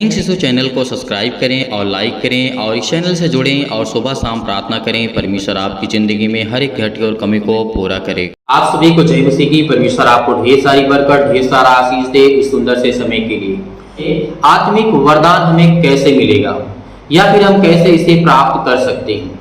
इन शिशु चैनल को सब्सक्राइब करें और लाइक करें और इस चैनल से जुड़ें और सुबह शाम प्रार्थना करें। परमेश्वर आपकी ज़िंदगी में हर एक घटी और कमी को पूरा करे। आप सभी को जय मसीह की। परमेश्वर आपको ढेर सारी बरकत, ढेर सारा आशीष दे इस सुंदर से समय के लिए। आत्मिक वरदान हमें कैसे मिलेगा या फिर हम कैसे इसे प्राप्त कर सकते हैं।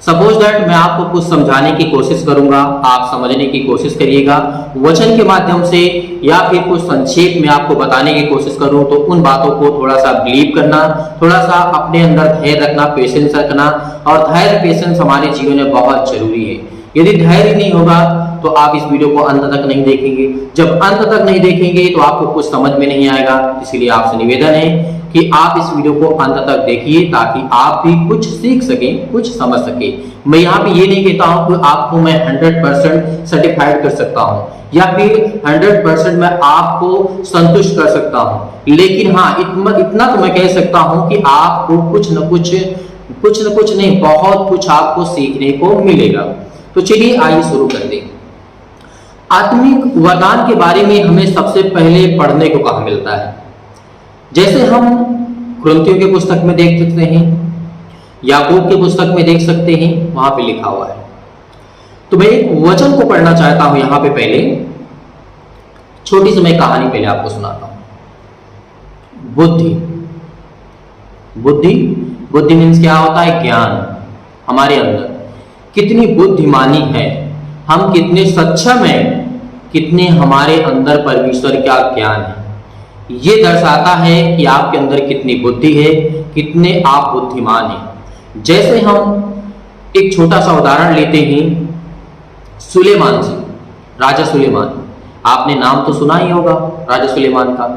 सपोज दैट मैं आपको कुछ समझाने की कोशिश करूंगा, आप समझने की कोशिश करिएगा वचन के माध्यम से, या फिर कुछ संक्षेप में आपको बताने की कोशिश करूं तो उन बातों को थोड़ा सा बिलीव करना, थोड़ा सा अपने अंदर धैर्य रखना, पेशेंस रखना। और धैर्य पेशेंस हमारे जीवन में बहुत जरूरी है। यदि धैर्य नहीं होगा तो आप इस वीडियो को अंत तक नहीं देखेंगे। जब अंत तक नहीं देखेंगे तो आपको कुछ समझ में नहीं आएगा। इसलिए आपसे निवेदन है कि आप इस वीडियो को अंत तक देखिए ताकि आप भी कुछ सीख सकें, कुछ समझ सके। मैं यहाँ पे ये नहीं कहता हूँ कि आपको मैं 100% सर्टिफाइड कर सकता हूँ या फिर 100% मैं आपको संतुष्ट कर सकता हूँ, लेकिन हाँ इतना तो मैं कह सकता हूँ कि आपको कुछ न कुछ नहीं, बहुत कुछ आपको सीखने को मिलेगा। तो चलिए आइए शुरू कर दें। आत्मिक वरदान के बारे में हमें सबसे पहले पढ़ने को कहा मिलता है। जैसे हम कुरिन्थियों के पुस्तक में देख सकते हैं, याकूब के पुस्तक में देख सकते हैं, वहां पे लिखा हुआ है। तो मैं एक वचन को पढ़ना चाहता हूं यहां पे। पहले छोटी सी मैं कहानी पहले आपको सुनाता हूं। बुद्धि मीन्स क्या होता है? ज्ञान। हमारे अंदर कितनी बुद्धिमानी है, हम कितने सक्षम हैं, कितने हमारे अंदर परमेश्वर का ज्ञान है, ये दर्शाता है कि आपके अंदर कितनी बुद्धि है, कितने आप बुद्धिमान हैं। जैसे हम एक छोटा सा उदाहरण लेते हैं सुलेमान से, राजा सुलेमान। आपने नाम तो सुना ही होगा राजा सुलेमान का।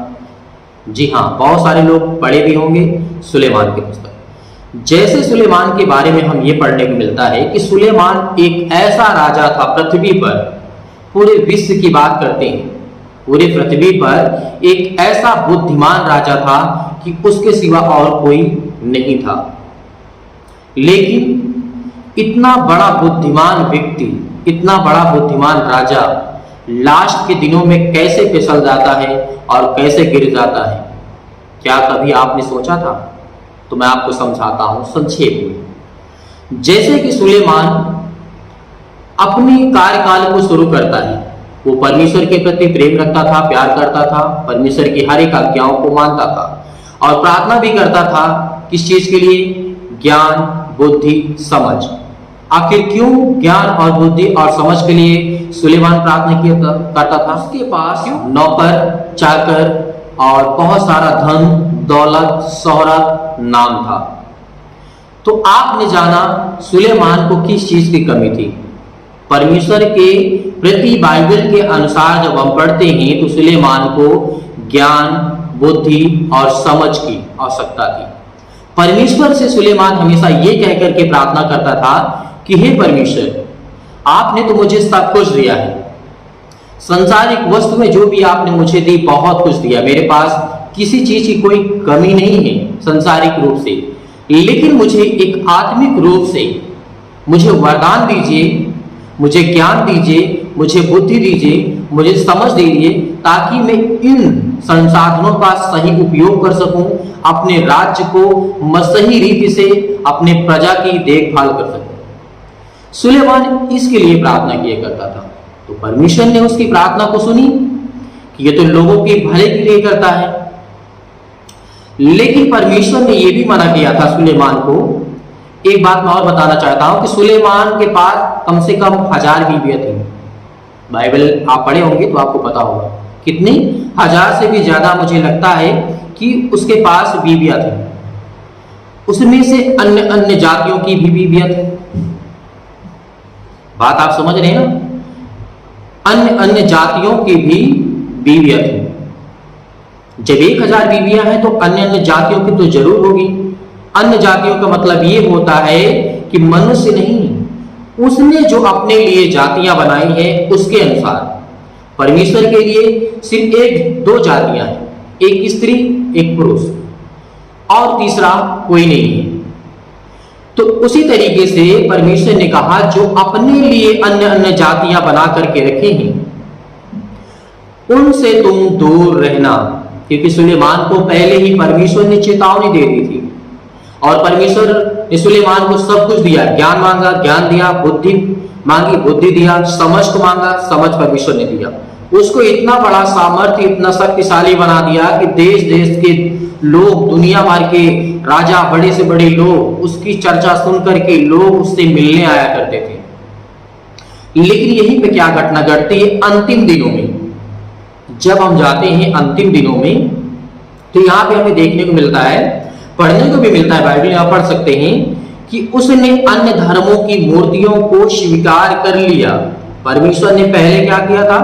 जी हाँ, बहुत सारे लोग पढ़े भी होंगे सुलेमान की पुस्तक। जैसे सुलेमान के बारे में हम ये पढ़ने को मिलता है कि सुलेमान एक ऐसा राजा था पृथ्वी पर, पूरे विश्व की बात करते हैं, पूरे पृथ्वी पर एक ऐसा बुद्धिमान राजा था कि उसके सिवा और कोई नहीं था। लेकिन इतना बड़ा बुद्धिमान व्यक्ति, इतना बड़ा बुद्धिमान राजा लास्ट के दिनों में कैसे फिसल जाता है और कैसे गिर जाता है, क्या कभी आपने सोचा था? तो मैं आपको समझाता हूं संक्षेप में। जैसे कि सुलेमान अपनी कार्यकाल को शुरू करता है, वो परमेश्वर के प्रति प्रेम रखता था, प्यार करता था, परमेश्वर की हर एक आज्ञाओं को मानता था और प्रार्थना भी करता था। किस चीज के लिए? ज्ञान, बुद्धि, समझ। आखिर क्यों ज्ञान और बुद्धि और समझ के लिए सुलेमान प्रार्थना करता था? उसके पास नौकर, चाकर और बहुत सारा धन, दौलत, शोहरत, नाम था। तो आपने जाना सुलेमान को किस चीज की कमी थी? परमेश्वर के प्रति बाइबल के अनुसार जब हम पढ़ते हैं तो सुलेमान को ज्ञान, बुद्धि और समझ की आवश्यकता थी। परमेश्वर से सुलेमान हमेशा ये कह करके प्रार्थना करता था कि हे परमेश्वर, आपने तो मुझे सब कुछ दिया है, संसारिक वस्तु में जो भी आपने मुझे दी बहुत कुछ दिया, मेरे पास किसी चीज की कोई कमी नहीं है संसारिक रूप से, लेकिन मुझे एक आत्मिक रूप से मुझे वरदान दीजिए, मुझे ज्ञान दीजिए, मुझे बुद्धि दीजिए, मुझे समझ दीजिए, ताकि मैं इन संसाधनों का सही उपयोग कर सकूं, अपने राज्य को सही रीति से अपने प्रजा की देखभाल कर सकूं। सुलेमान इसके लिए प्रार्थना किया करता था। तो परमेश्वर ने उसकी प्रार्थना को सुनी कि ये तो लोगों के भले के लिए करता है, लेकिन परमेश्वर ने यह भी मना किया था सुलेमान को। एक बात मैं और बताना चाहता हूं कि सुलेमान के पास कम से कम 1000 बीवियां थी। बाइबल आप पढ़े होंगे तो आपको पता होगा कितनी, 1000 से भी ज्यादा मुझे लगता है कि उसके पास बीवियां थी। उसमें से अन्य अन्य जातियों की भी बीवियां थी। बात आप समझ रहे हैं ना? अन्य अन्य जातियों की भी बीवियां थी। जब 1000 बीवियां हैं तो अन्य अन्य जातियों की तो जरूर होगी। अन्य जातियों का मतलब ये होता है कि मनुष्य नहीं, उसने जो अपने लिए जातियां बनाई हैं उसके अनुसार। परमेश्वर के लिए सिर्फ 1-2 जातियां हैं, एक स्त्री, एक पुरुष, और तीसरा कोई नहीं है। तो उसी तरीके से परमेश्वर ने कहा जो अपने लिए अन्य अन्य जातियां बना करके रखे हैं उनसे तुम दूर रहना। क्योंकि सुलेमान को पहले ही परमेश्वर ने चेतावनी दे दी थी और परमेश्वर ने सुलेमान को सब कुछ दिया। ज्ञान मांगा, ज्ञान दिया, बुद्धि मांगी, बुद्धि दिया, समझ को मांगा, समझ परमेश्वर ने दिया। उसको इतना बड़ा सामर्थ्य, इतना शक्तिशाली बना दिया कि देश देश के लोग, दुनिया भर के राजा, बड़े से बड़े लोग उसकी चर्चा सुन करके लोग उससे मिलने आया करते थे। लेकिन यहीं पे क्या घटना घटती है अंतिम दिनों में। जब हम जाते हैं अंतिम दिनों में तो यहाँ पे हमें देखने को मिलता है, पढ़ने को भी मिलता है, बाइबल में आप पढ़ सकते हैं कि उसने अन्य धर्मों की मूर्तियों को स्वीकार कर लिया। परमेश्वर ने पहले क्या किया था,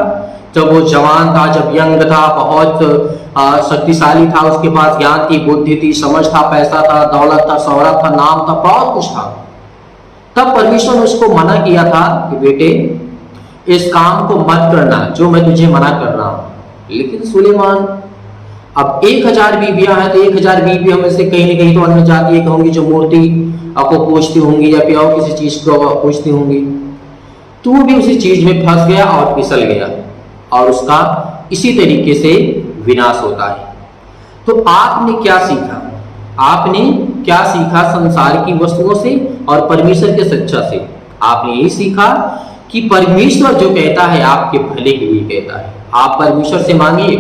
जब वो जवान था, जब यंग था, बहुत शक्तिशाली था, उसके पास ज्ञान थी, बुद्धि थी, समझ था, पैसा था, दौलत था, शोहरत था, नाम था, बहुत कुछ था, तब परमेश्वर ने उसको मना किया था कि बेटे इस काम को मत करना जो मैं तुझे मना कर रहा हूं। लेकिन सुलेमान, अब 1000 बीबियां हैं तो 1000 बीबियां में से कहीं ना कहीं तो अन्य जाति होंगी जो मूर्ति आपको पूछती होंगी या फिर और किसी चीज को पूछती होंगी। तो वो भी उसी चीज में फंस गया और फिसल गया और उसका इसी तरीके से विनाश होता है। तो आपने क्या सीखा? आपने क्या सीखा संसार की वस्तुओं से और परमेश्वर के शिक्षा से? आपने यही सीखा कि परमेश्वर जो कहता है आपके भले के लिए कहता है। आप परमेश्वर से मांगिए,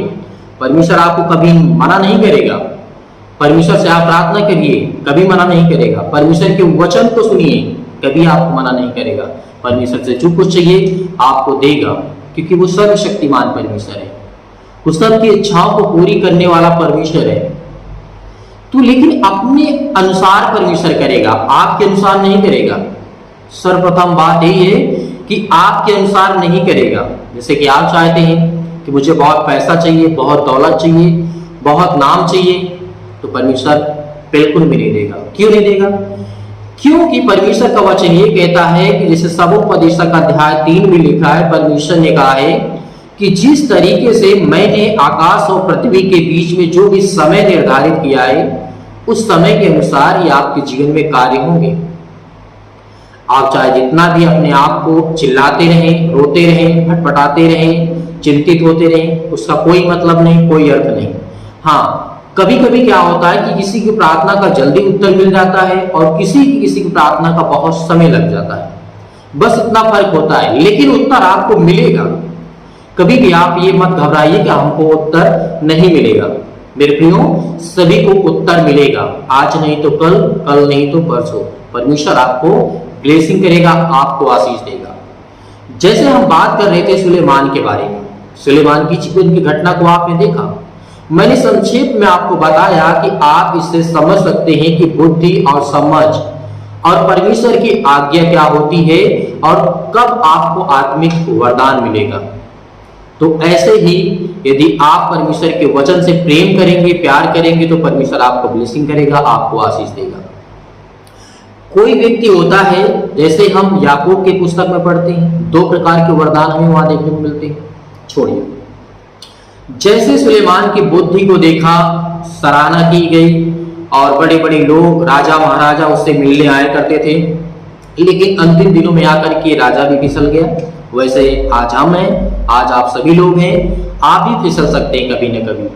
परमेश्वर आपको कभी मना नहीं करेगा। परमेश्वर से आप प्रार्थना करिए, कभी मना नहीं करेगा। परमेश्वर के वचन को सुनिए, कभी आपको मना नहीं करेगा। परमेश्वर से जो कुछ चाहिए आपको देगा, क्योंकि वो सर्वशक्तिमान परमेश्वर है, वो सबकी इच्छाओं को पूरी करने वाला परमेश्वर है। तो लेकिन अपने अनुसार परमेश्वर करेगा, आपके अनुसार नहीं करेगा। सर्वप्रथम बात यही है कि आपके अनुसार नहीं करेगा। जैसे कि आप चाहते हैं कि मुझे बहुत पैसा चाहिए, बहुत दौलत चाहिए, बहुत नाम चाहिए, तो परमेश्वर बिल्कुल भी नहीं देगा। क्यों नहीं देगा? क्योंकि परमेश्वर का वचन ये कहता है कि जैसे सबोपदेशक अध्याय 3 में लिखा है, परमेश्वर ने कहा है कि जिस तरीके से मैंने आकाश और पृथ्वी के बीच में जो भी समय निर्धारित किया है, उस समय के अनुसार ही आपके जीवन में कार्य होंगे। आप चाहे जितना भी अपने आप को चिल्लाते रहें, रोते रहें, भटभटाते रहें, चिंतित होते रहें, उसका कोई मतलब नहीं, कोई अर्थ नहीं। हाँ, कभी कभी क्या होता है कि किसी की प्रार्थना का जल्दी उत्तर मिल जाता है और किसी की प्रार्थना का बहुत समय लग जाता है, बस इतना फर्क होता है, लेकिन उत्तर आपको मिलेगा। कभी भी आप ये मत घबराइए कि हमको उत्तर नहीं मिलेगा। मेरे प्रियो, सभी को उत्तर मिलेगा, आज नहीं तो कल, कल नहीं तो परसों। परमेश्वर आपको ब्लेसिंग करेगा, आपको आशीष देगा। जैसे हम बात कर रहे थे सुलेमान के बारे में, सुलेमान की जीवन की घटना को आपने देखा। मैंने संक्षेप में आपको बताया कि आप इससे समझ सकते हैं कि बुद्धि और समझ और परमेश्वर की आज्ञा क्या होती है और कब आपको आत्मिक वरदान मिलेगा। तो ऐसे ही यदि आप परमेश्वर के वचन से प्रेम करेंगे, प्यार करेंगे, तो परमेश्वर आपको ब्लेसिंग करेगा, आपको आशीष देगा। कोई व्यक्ति होता है, जैसे हम याकूब की पुस्तक में पढ़ते हैं, 2 प्रकार के वरदान हमें वहां देखने को मिलते हैं। छोड़िए, जैसे सुलेमान की बुद्धि को देखा, सराहना की गई और बड़े बड़े लोग, राजा महाराजा उससे मिलने आया करते थे, लेकिन अंतिम दिनों में आकर के राजा भी फिसल गया। वैसे आज हम हैं, आज आप सभी लोग हैं, आप भी फिसल सकते हैं कभी न कभी।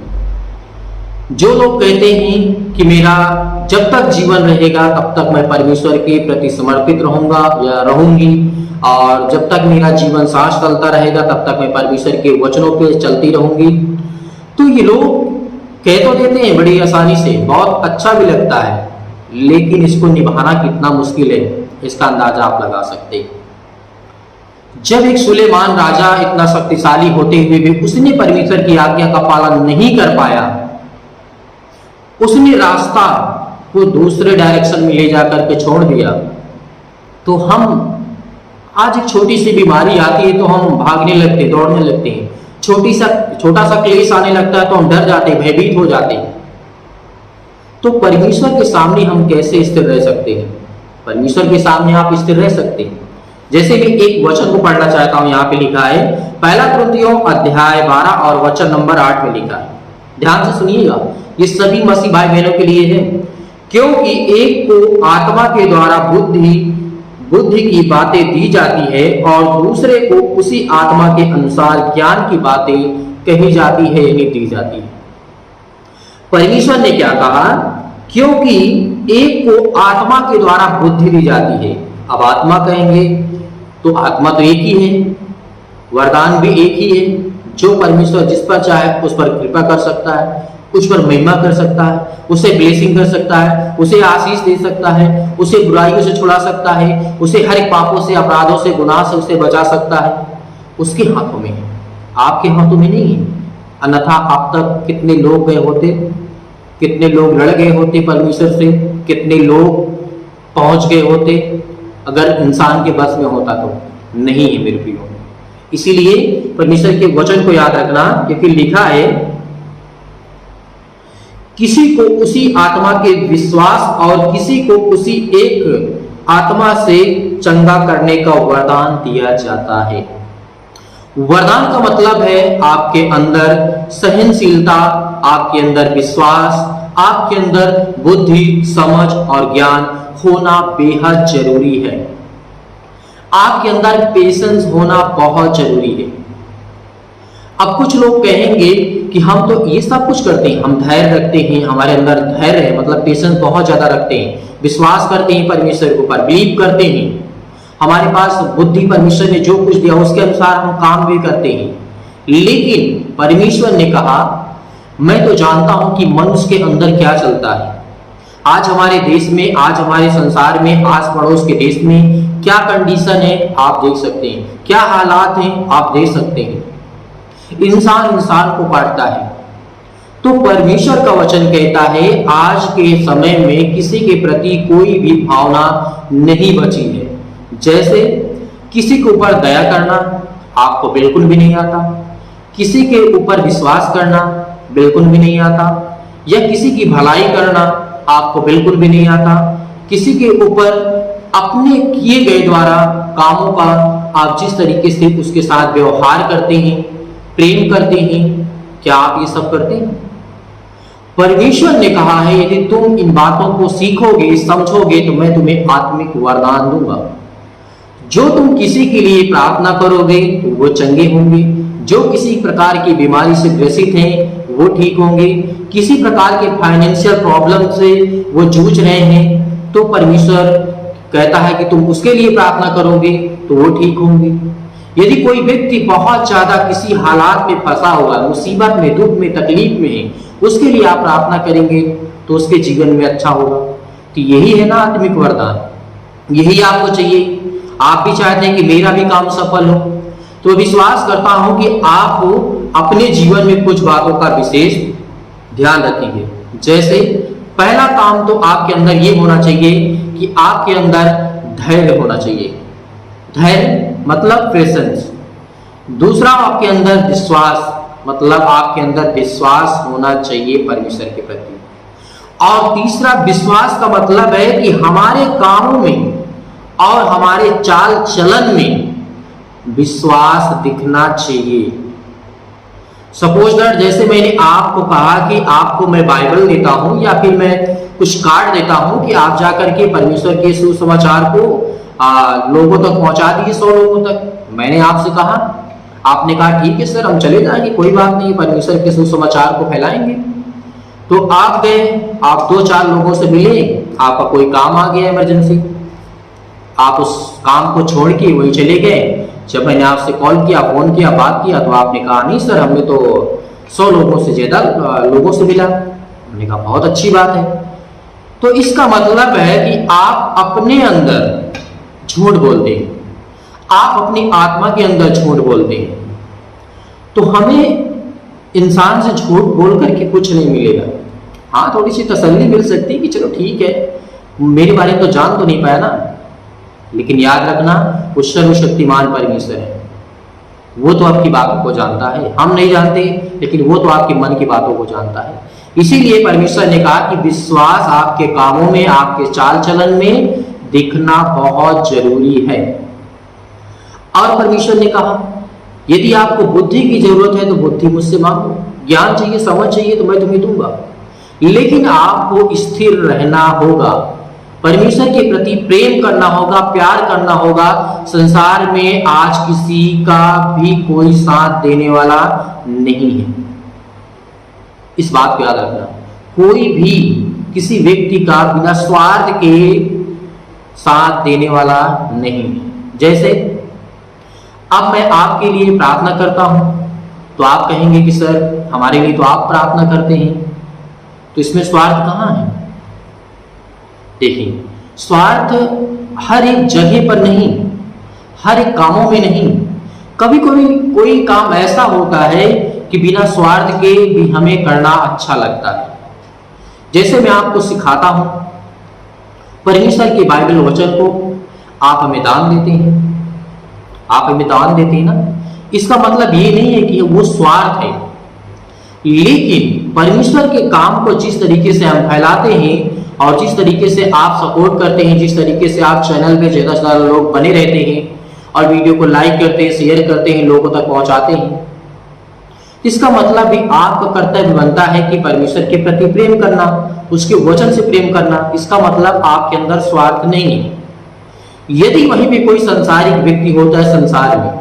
जो लोग कहते हैं कि मेरा जब तक जीवन रहेगा तब तक मैं परमेश्वर के प्रति समर्पित रहूंगा या रहूंगी, और जब तक मेरा जीवन सांस चलता रहेगा तब तक मैं परमेश्वर के वचनों पे चलती रहूंगी, तो ये लोग कह तो देते हैं बड़ी आसानी से, बहुत अच्छा भी लगता है, लेकिन इसको निभाना कितना मुश्किल है इसका अंदाजा आप लगा सकते हैं। जब एक सुलेमान राजा इतना शक्तिशाली होते हुए भी उसने परमेश्वर की आज्ञा का पालन नहीं कर पाया, उसने रास्ता को दूसरे डायरेक्शन में ले जाकर के छोड़ दिया, तो हम आज एक छोटी सी बीमारी आती है तो हम भागने लगते, दौड़ने लगते हैं। छोटा सा क्लेश आने लगता है तो हम डर जाते, भयभीत हो जाते हैं। तो परमेश्वर के सामने हम कैसे स्थिर रह सकते हैं? परमेश्वर के सामने आप स्थिर रह सकते हैं। जैसे भी एक वचन को पढ़ना चाहता हूं, यहाँ पे लिखा है 1 कुरिन्थियों अध्याय 12 और वचन नंबर 8 में लिखा है। ध्यान से सुनिएगा, ये सभी मसीह भाई बहनों के लिए है। क्योंकि एक को आत्मा के द्वारा बुद्धि की बातें दी जाती है और दूसरे को उसी आत्मा के अनुसार ज्ञान की बातें कही जाती है, यानी दी जाती है। परमेश्वर ने क्या कहा, क्योंकि एक को आत्मा के द्वारा बुद्धि दी जाती है। अब आत्मा कहेंगे तो आत्मा तो एक ही है, वरदान भी एक ही है। जो परमेश्वर जिस पर चाहे उस पर कृपा कर सकता है, उस पर महिमा कर सकता है, उसे ब्लेसिंग कर सकता है, उसे आशीष दे सकता है, उसे बुराइयों से छुड़ा सकता है, उसे हर एक पापों से, अपराधों से, गुनाह से उसे बचा सकता है। उसके हाथों में है, आपके हाथों में नहीं है। अन्यथा अब तक कितने लोग गए होते, कितने लोग लड़ गए होते परमेश्वर से, कितने लोग पहुंच गए होते, अगर इंसान के बस में होता तो। नहीं है मेरे प्रियो। इसीलिए परमेश्वर के वचन को याद रखना, क्योंकि लिखा है किसी को उसी आत्मा के विश्वास और किसी को उसी एक आत्मा से चंगा करने का वरदान दिया जाता है। वरदान का मतलब है आपके अंदर सहनशीलता, आपके अंदर विश्वास, आपके अंदर बुद्धि, समझ और ज्ञान होना बेहद जरूरी है। आपके अंदर पेशेंस होना बहुत जरूरी है। अब कुछ लोग कहेंगे कि हम तो ये सब कुछ करते हैं, हम धैर्य रखते हैं, हमारे अंदर धैर्य है, मतलब पेशेंस बहुत ज्यादा रखते हैं, विश्वास करते हैं परमेश्वर के ऊपर, बिलीव करते हैं, हमारे पास बुद्धि परमेश्वर ने जो कुछ दिया उसके अनुसार हम काम भी करते हैं। लेकिन परमेश्वर ने कहा, मैं तो जानता हूं कि मनुष्य के अंदर क्या चलता है। आज हमारे देश में, आज हमारे संसार में, आस पड़ोस के देश में क्या कंडीशन है आप देख सकते हैं, क्या हालात हैं आप देख सकते हैं। इंसान इंसान को काटता है। तो परमेश्वर का वचन कहता है आज के समय में किसी के प्रति कोई भी भावना नहीं बची है। जैसे किसी के ऊपर दया करना आपको बिल्कुल भी नहीं आता, किसी के ऊपर विश्वास करना बिल्कुल भी नहीं आता, या किसी की भलाई करना आपको बिल्कुल भी नहीं आता, किसी के ऊपर अपने किए गए द्वारा कामों का आप जिस तरीके से उसके साथ व्यवहार करते हैं, प्रेम करते हैं, क्या आप ये सब करते हैं? परमेश्वर ने कहा है यदि तुम इन बातों को सीखोगे, समझोगे तो मैं तुम्हें आत्मिक वरदान दूंगा। जो तुम किसी के लिए प्रार्थना करोगे तो वो चंगे होंगे, जो किसी प्रकार की बीमारी से ग्रसित हैं वो ठीक होंगे, किसी प्रकार के फाइनेंशियल प्रॉब्लम से वो जूझ रहे हैं तो परमेश्वर कहता है कि तुम उसके लिए प्रार्थना करोगे तो वो ठीक होंगे। यदि कोई व्यक्ति बहुत ज्यादा किसी हालात में फंसा हुआ, मुसीबत में, दुख में, तकलीफ में है, उसके लिए आप प्रार्थना करेंगे तो उसके जीवन में अच्छा होगा। तो यही है ना आत्मिक वरदान, यही आपको चाहिए। आप भी चाहते हैं कि मेरा भी काम सफल हो, तो विश्वास करता हूं कि आप अपने जीवन में कुछ बातों का विशेष ध्यान रखेंगे। जैसे पहला काम तो आपके अंदर ये होना चाहिए कि आपके अंदर धैर्य होना चाहिए। धैर्य मतलब पेशेंस। दूसरा आपके अंदर विश्वास, मतलब आपके अंदर विश्वास होना चाहिए परमेश्वर के प्रति। और तीसरा विश्वास का मतलब है कि हमारे कामों में और हमारे चाल चलन में विश्वास दिखना चाहिए। सपोज दैट जैसे मैंने आपको कहा कि आपको मैं बाइबल देता हूं या फिर मैं कुछ कार्ड देता हूं कि आप जाकर के परमेश्वर के सुसमाचार को लोगों तक पहुंचा दीजिए, 100 लोगों तक। मैंने आपसे कहा, आपने कहा ठीक है सर हम चले जाएंगे, कोई बात नहीं, परमेश्वर के सुसमाचार को फैलाएंगे। तो आप गए, आप 2-4 लोगों से मिले, आपका कोई काम आ गया इमरजेंसी, आप उस काम को छोड़ के वही चले गए। जब मैंने आपसे कॉल किया, फोन किया, बात किया तो आपने कहा नहीं सर हमने तो 100 लोगों से ज्यादा लोगों से मिला। हमने कहा बहुत अच्छी बात है। तो इसका मतलब है कि आप अपने अंदर झूठ बोलते हैं, आप अपनी आत्मा के अंदर झूठ बोलते हैं। तो हमें इंसान से झूठ बोल करके कुछ नहीं मिलेगा। हाँ, थोड़ी सी तसल्ली मिल सकती है कि चलो ठीक है, मेरे बारे में तो जान तो नहीं पाया ना, लेकिन याद रखना वो सर्वशक्तिमान परमेश्वर है, वो तो आपकी बातों को जानता है। हम नहीं जानते, लेकिन वो तो आपके मन की बातों को जानता है। इसीलिए परमेश्वर ने कहा कि विश्वास आपके कामों में, आपके चाल चलन में दिखना बहुत जरूरी है। और परमेश्वर ने कहा यदि आपको बुद्धि की जरूरत है तो बुद्धि मुझसे मांगो, ज्ञान चाहिए, समझ चाहिए तो मैं तुम्हें दूंगा, लेकिन आपको स्थिर रहना होगा, परमेश्वर के प्रति प्रेम करना होगा, प्यार करना होगा। संसार में आज किसी का भी कोई साथ देने वाला नहीं है, इस बात को याद रखना। कोई भी किसी व्यक्ति का बिना स्वार्थ के साथ देने वाला नहीं। जैसे अब मैं आपके लिए प्रार्थना करता हूं तो आप कहेंगे कि सर हमारे लिए तो आप प्रार्थना करते हैं, तो इसमें स्वार्थ कहाँ है? देखिए, स्वार्थ हर एक जगह पर नहीं, हर एक कामों में नहीं। कभी कभी कोई काम ऐसा होता है कि बिना स्वार्थ के भी हमें करना अच्छा लगता है। जैसे मैं आपको सिखाता हूं, परमेश्वर के बाइबल वचन को आप हमें दान देते हैं, आप हमें दान देते हैं ना, इसका मतलब ये नहीं है कि वो स्वार्थ है, लेकिन परमेश्वर के काम को जिस तरीके से हम फैलाते हैं और जिस तरीके से आप सपोर्ट करते हैं, जिस तरीके से आप चैनल पे ज्यादा से ज्यादा लोग बने रहते हैं और वीडियो को लाइक करते हैं, शेयर करते हैं, लोगों तक पहुंचाते हैं, इसका मतलब भी आपका कर्तव्य बनता है कि परमेश्वर के प्रति प्रेम करना, उसके वचन से प्रेम करना। इसका मतलब आपके अंदर स्वार्थ नहीं है। यदि वहीं पे कोई संसारिक व्यक्ति होता है संसार में,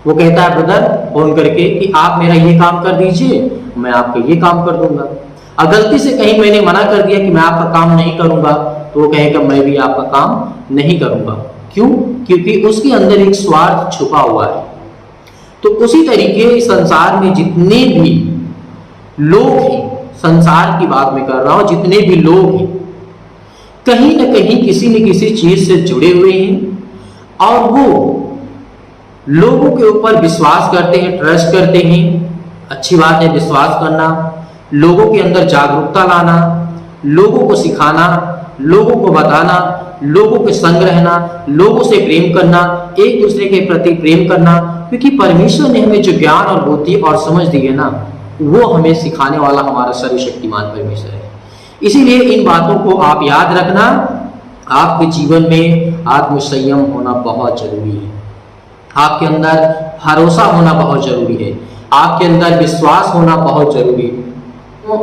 वो कहता है ब्रदर फोन करके कि आप मेरा ये काम कर दीजिए, मैं आपका ये काम कर दूंगा। अगर गलती से कहीं मैंने मना कर दिया कि मैं आपका काम नहीं करूंगा, तो वो कहेगा मैं भी आपका काम नहीं करूंगा। क्यों? क्योंकि उसके अंदर एक स्वार्थ छुपा हुआ है। तो उसी तरीके संसार में जितने भी लोग हैं, संसार की बात मैं कर रहा हूं, जितने भी लोग हैं कहीं ना कहीं किसी न किसी चीज से जुड़े हुए हैं और वो लोगों के ऊपर विश्वास करते हैं, ट्रस्ट करते हैं। अच्छी बात है विश्वास करना, लोगों के अंदर जागरूकता लाना, लोगों को सिखाना, लोगों को बताना, लोगों के संग रहना, लोगों से प्रेम करना, एक दूसरे के प्रति प्रेम करना। क्योंकि परमेश्वर ने हमें जो ज्ञान और बुद्धि और समझ दी है ना, वो हमें सिखाने वाला हमारा सर्वशक्तिमान परमेश्वर है। इसीलिए इन बातों को आप याद रखना। आपके जीवन में आत्मसंयम होना बहुत जरूरी है, आपके अंदर भरोसा होना बहुत जरूरी है, आपके अंदर विश्वास होना बहुत जरूरी है। तो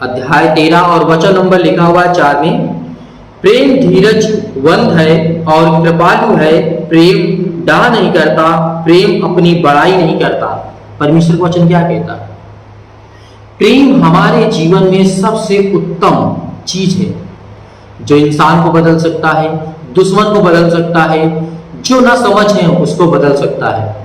अध्याय 13 और वचन नंबर लिखा हुआ 4 में, प्रेम धीरजवंत है और कृपालु है, प्रेम डाह नहीं करता, प्रेम अपनी बड़ाई नहीं करता। परमेश्वर का वचन क्या कहता है? प्रेम हमारे जीवन में सबसे उत्तम चीज है, जो इंसान को बदल सकता है, दुश्मन को बदल सकता है, जो ना समझ है उसको बदल सकता है।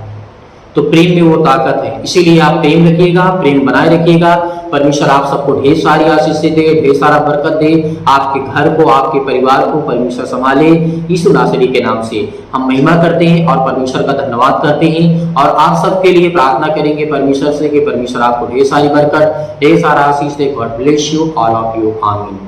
तो प्रेम में वो ताकत है। इसीलिए आप प्रेम रखिएगा, प्रेम बनाए रखिएगा। परमेश्वर आप सबको ढेर सारी आशीष दे, ढेर सारा बरकत दे, आपके घर को, आपके परिवार को परमेश्वर संभाले। यीशु नासरी के नाम से हम महिमा करते हैं और परमेश्वर का धन्यवाद करते हैं और आप सबके लिए प्रार्थना करेंगे परमेश्वर से कि परमेश्वर आपको ढेर सारी बरकत, ढेर सारा आशीष दे। God bless you all of you. आमीन।